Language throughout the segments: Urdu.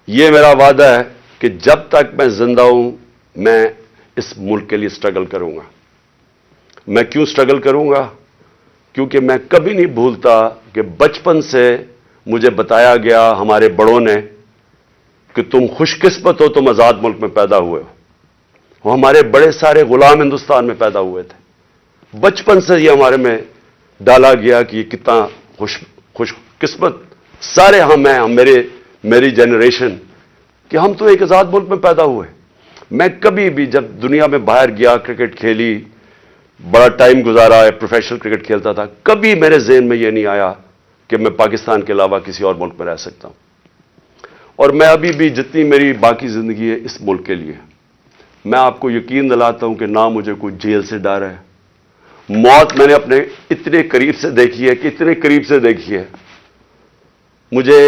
یہ میرا وعدہ ہے کہ جب تک میں زندہ ہوں میں اس ملک کے لیے سٹرگل کروں گا. میں کیوں سٹرگل کروں گا؟ کیونکہ میں کبھی نہیں بھولتا کہ بچپن سے مجھے بتایا گیا ہمارے بڑوں نے کہ تم خوش قسمت ہو، تم آزاد ملک میں پیدا ہوئے ہو. وہ ہمارے بڑے سارے غلام ہندوستان میں پیدا ہوئے تھے. بچپن سے یہ ہمارے میں ڈالا گیا کہ یہ کتنا خوش قسمت سارے ہم ہیں، میری جنریشن، کہ ہم تو ایک آزاد ملک میں پیدا ہوئے. میں کبھی بھی جب دنیا میں باہر گیا، کرکٹ کھیلی، بڑا ٹائم گزارا ہے، پروفیشنل کرکٹ کھیلتا تھا، کبھی میرے ذہن میں یہ نہیں آیا کہ میں پاکستان کے علاوہ کسی اور ملک میں رہ سکتا ہوں. اور میں ابھی بھی جتنی میری باقی زندگی ہے اس ملک کے لیے. میں آپ کو یقین دلاتا ہوں کہ نہ مجھے کوئی جیل سے ڈر ہے. موت میں نے اپنے اتنے قریب سے دیکھی ہے کہ اتنے قریب سے دیکھی ہے. مجھے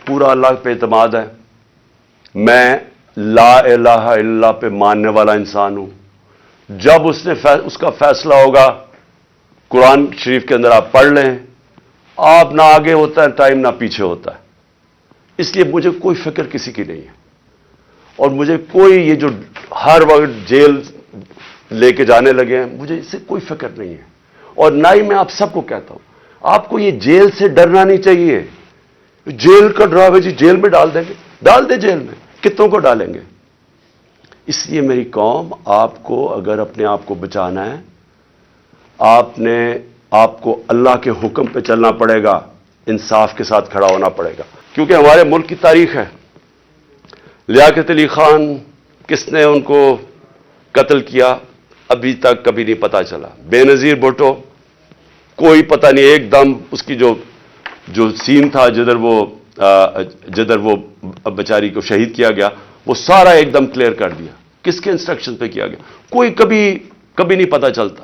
پورا اللہ پہ اعتماد ہے. میں لا الہ الا اللہ پہ ماننے والا انسان ہوں. جب اس کا فیصلہ ہوگا، قرآن شریف کے اندر آپ پڑھ لیں، آپ نہ آگے ہوتا ہے ٹائم نہ پیچھے ہوتا ہے. اس لیے مجھے کوئی فکر کسی کی نہیں ہے. اور مجھے کوئی یہ جو ہر وقت جیل لے کے جانے لگے ہیں، مجھے اس سے کوئی فکر نہیں ہے. اور نہ ہی میں آپ سب کو کہتا ہوں آپ کو یہ جیل سے ڈرنا نہیں چاہیے. جیل کا ڈراوے جی جیل میں ڈال دیں گے، ڈال دیں جیل میں، کتنوں کو ڈالیں گے. اس لیے میری قوم، آپ کو اگر اپنے آپ کو بچانا ہے، آپ کو اللہ کے حکم پہ چلنا پڑے گا، انصاف کے ساتھ کھڑا ہونا پڑے گا. کیونکہ ہمارے ملک کی تاریخ ہے. لیاقت علی خان کس نے ان کو قتل کیا ابھی تک کبھی نہیں پتا چلا. بے نظیر بھٹو کوئی پتہ نہیں، ایک دم اس کی جو سین تھا جدھر وہ بیچاری کو شہید کیا گیا، وہ سارا ایک دم کلیئر کر دیا. کس کے انسٹرکشن پہ کیا گیا کوئی کبھی نہیں پتا چلتا.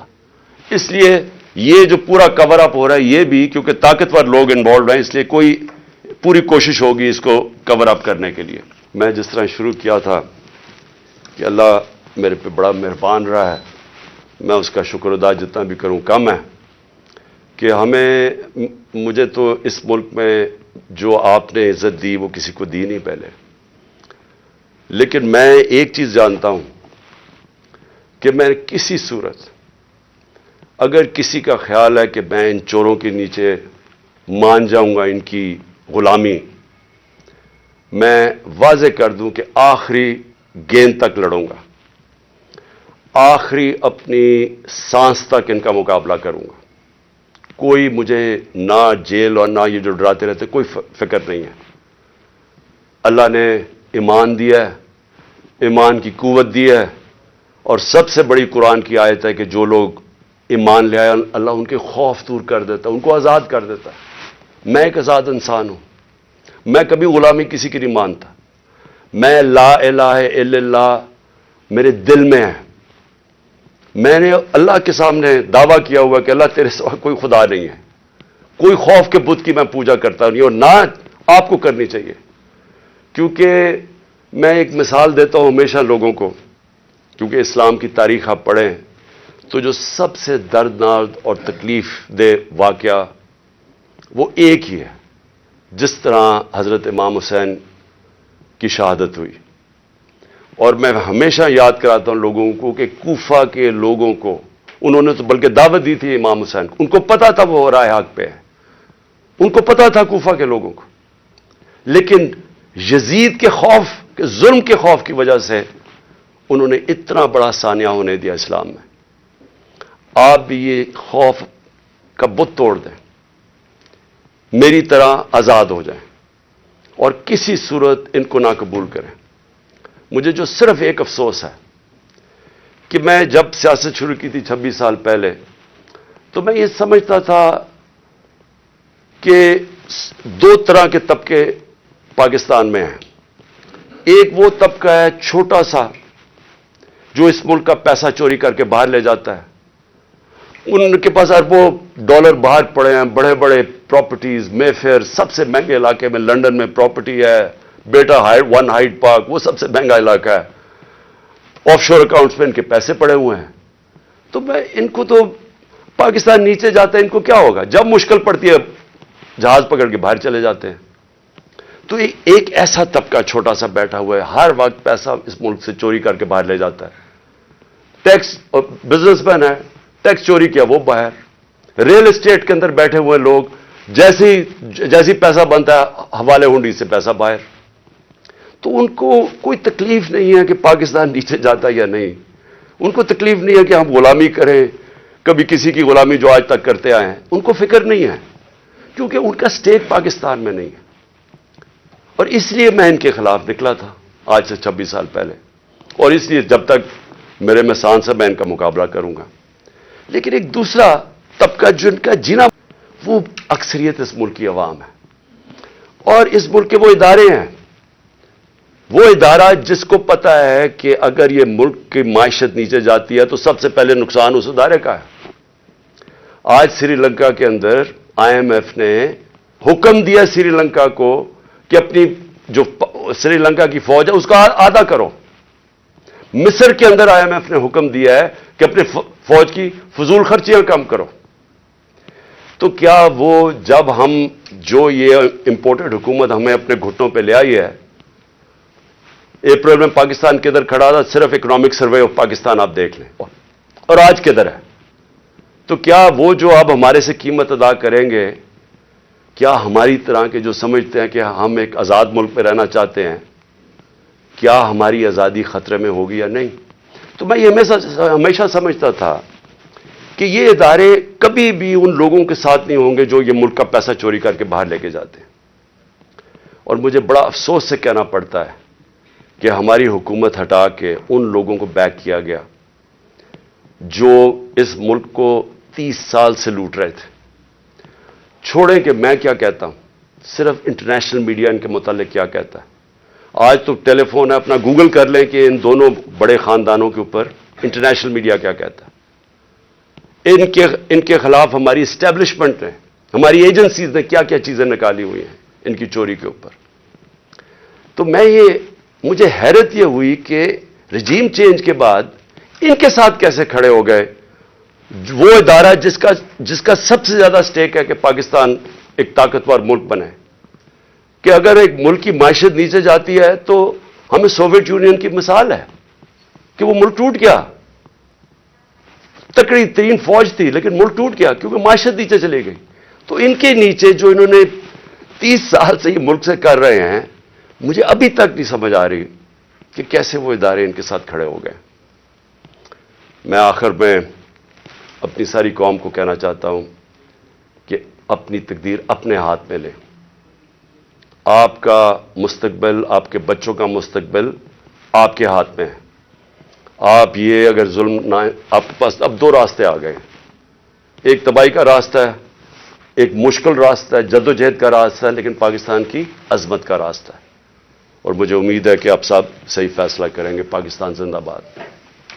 اس لیے یہ جو پورا کور اپ ہو رہا ہے یہ بھی کیونکہ طاقتور لوگ انوالوڈ ہیں، اس لیے کوئی پوری کوشش ہوگی اس کو کور اپ کرنے کے لیے. میں جس طرح شروع کیا تھا کہ اللہ میرے پہ بڑا مہربان رہا ہے، میں اس کا شکر ادا جتنا بھی کروں کم ہے. کہ مجھے تو اس ملک میں جو آپ نے عزت دی وہ کسی کو دی نہیں پہلے. لیکن میں ایک چیز جانتا ہوں کہ میں کسی صورت اگر کسی کا خیال ہے کہ میں ان چوروں کے نیچے مان جاؤں گا، ان کی غلامی، میں واضح کر دوں کہ آخری گیند تک لڑوں گا، آخری اپنی سانس تک ان کا مقابلہ کروں گا. کوئی مجھے نہ جیل اور نہ یہ جو ڈراتے رہتے کوئی فکر نہیں ہے. اللہ نے ایمان دیا ہے، ایمان کی قوت دی ہے، اور سب سے بڑی قرآن کی آیت ہے کہ جو لوگ ایمان لے آئے اللہ ان کے خوف دور کر دیتا ہے، ان کو آزاد کر دیتا ہے. میں ایک آزاد انسان ہوں. میں کبھی غلامی کسی کی نہیں مانتا. میں لا الہ الا اللہ میرے دل میں ہے. میں نے اللہ کے سامنے دعویٰ کیا ہوا کہ اللہ تیرے سوا کوئی خدا نہیں ہے. کوئی خوف کے بت کی میں پوجا کرتا نہیں، اور نہ آپ کو کرنی چاہیے. کیونکہ میں ایک مثال دیتا ہوں ہمیشہ لوگوں کو، کیونکہ اسلام کی تاریخ آپ پڑھیں تو جو سب سے دردناک اور تکلیف دہ واقعہ وہ ایک ہی ہے. جس طرح حضرت امام حسین کی شہادت ہوئی. اور میں ہمیشہ یاد کراتا ہوں لوگوں کو کہ کوفہ کے لوگوں کو انہوں نے تو بلکہ دعوت دی تھی امام حسین کو، ان کو پتا تھا وہ رائے حق پہ ہے، ان کو پتا تھا کوفہ کے لوگوں کو. لیکن یزید کے خوف کے ظلم کے خوف کی وجہ سے انہوں نے اتنا بڑا سانیہ ہونے دیا اسلام میں. آپ بھی یہ خوف کا بت توڑ دیں، میری طرح آزاد ہو جائیں اور کسی صورت ان کو نہ قبول کریں. مجھے جو صرف ایک افسوس ہے کہ میں جب سیاست شروع کی تھی 26 سال پہلے تو میں یہ سمجھتا تھا کہ دو طرح کے طبقے پاکستان میں ہیں. ایک وہ طبقہ ہے چھوٹا سا جو اس ملک کا پیسہ چوری کر کے باہر لے جاتا ہے، ان کے پاس اربوں ڈالر باہر پڑے ہیں، بڑے بڑے پراپرٹیز، مے فیئر سب سے مہنگے علاقے میں لنڈن میں پراپرٹی ہے، بیٹا ون ہائیڈ پارک وہ سب سے مہنگا علاقہ ہے، آف شور اکاؤنٹس میں ان کے پیسے پڑے ہوئے ہیں. تو میں ان کو تو پاکستان نیچے جاتا ہے ان کو کیا ہوگا، جب مشکل پڑتی ہے جہاز پکڑ کے باہر چلے جاتے ہیں. تو ایک ایسا طبقہ چھوٹا سا بیٹھا ہوا ہے، ہر وقت پیسہ اس ملک سے چوری کر کے باہر لے جاتا ہے. ٹیکس بزنس مین ہے، ٹیکس چوری کیا وہ باہر. ریل اسٹیٹ کے اندر بیٹھے ہوئے لوگ جیسی پیسہ بنتا ہے حوالے ہنڈی سے پیسہ باہر. تو ان کو کوئی تکلیف نہیں ہے کہ پاکستان نیچے جاتا یا نہیں. ان کو تکلیف نہیں ہے کہ ہم غلامی کریں، کبھی کسی کی غلامی جو آج تک کرتے آئے ہیں. ان کو فکر نہیں ہے کیونکہ ان کا سٹیٹ پاکستان میں نہیں ہے. اور اس لیے میں ان کے خلاف نکلا تھا آج سے 26 سال پہلے، اور اس لیے جب تک میرے میں سانس ہے میں ان کا مقابلہ کروں گا. لیکن ایک دوسرا طبقہ جن کا جینا، وہ اکثریت اس ملک کی عوام ہے. اور اس ملک کے وہ ادارے ہیں، وہ ادارہ جس کو پتا ہے کہ اگر یہ ملک کی معیشت نیچے جاتی ہے تو سب سے پہلے نقصان اس ادارے کا ہے. آج سری لنکا کے اندر IMF نے حکم دیا سری لنکا کو کہ اپنی جو سری لنکا کی فوج ہے اس کا آدھا کرو. مصر کے اندر IMF نے حکم دیا ہے کہ اپنی فوج کی فضول خرچیاں کم کرو. تو کیا وہ جب ہم جو یہ امپورٹڈ حکومت ہمیں اپنے گھٹنوں پہ لے آئی ہے، اپریل میں پاکستان کے ادھر کھڑا تھا، صرف اکنامک سروے آف پاکستان آپ دیکھ لیں، اور آج کے ادھر ہے. تو کیا وہ جو اب ہمارے سے قیمت ادا کریں گے، کیا ہماری طرح کے جو سمجھتے ہیں کہ ہم ایک آزاد ملک میں رہنا چاہتے ہیں، کیا ہماری آزادی خطرے میں ہوگی یا نہیں؟ تو میں یہ ہمیشہ سمجھتا تھا کہ یہ ادارے کبھی بھی ان لوگوں کے ساتھ نہیں ہوں گے جو یہ ملک کا پیسہ چوری کر کے باہر لے کے جاتے ہیں. اور مجھے بڑا افسوس سے کہنا پڑتا ہے کہ ہماری حکومت ہٹا کے ان لوگوں کو بیک کیا گیا جو اس ملک کو 30 سال سے لوٹ رہے تھے. چھوڑیں کہ میں کیا کہتا ہوں، صرف انٹرنیشنل میڈیا ان کے متعلق کیا کہتا ہے. آج تو ٹیلی فون ہے، اپنا گوگل کر لیں کہ ان دونوں بڑے خاندانوں کے اوپر انٹرنیشنل میڈیا کیا کہتا ہے. ان کے خلاف ہماری اسٹیبلشمنٹ نے، ہماری ایجنسیز نے کیا کیا چیزیں نکالی ہوئی ہیں ان کی چوری کے اوپر. تو مجھے حیرت یہ ہوئی کہ رجیم چینج کے بعد ان کے ساتھ کیسے کھڑے ہو گئے وہ ادارہ جس کا سب سے زیادہ سٹیک ہے کہ پاکستان ایک طاقتور ملک بنے. کہ اگر ایک ملک کی معیشت نیچے جاتی ہے تو ہمیں سوویت یونین کی مثال ہے کہ وہ ملک ٹوٹ گیا. تکڑی ترین فوج تھی لیکن ملک ٹوٹ گیا کیونکہ معیشت نیچے چلی گئی. تو ان کے نیچے جو انہوں نے 30 سال سے یہ ملک سے کر رہے ہیں، مجھے ابھی تک نہیں سمجھ آ رہی کہ کیسے وہ ادارے ان کے ساتھ کھڑے ہو گئے. میں آخر میں اپنی ساری قوم کو کہنا چاہتا ہوں کہ اپنی تقدیر اپنے ہاتھ میں لیں. آپ کا مستقبل، آپ کے بچوں کا مستقبل آپ کے ہاتھ میں ہے. آپ یہ اگر ظلم نہ، آپ کے پاس اب 2 راستے آ گئے ہیں. ایک تباہی کا راستہ ہے، ایک مشکل راستہ ہے، جدوجہد کا راستہ ہے، لیکن پاکستان کی عظمت کا راستہ ہے. اور مجھے امید ہے کہ آپ سب صحیح فیصلہ کریں گے. پاکستان زندہ باد.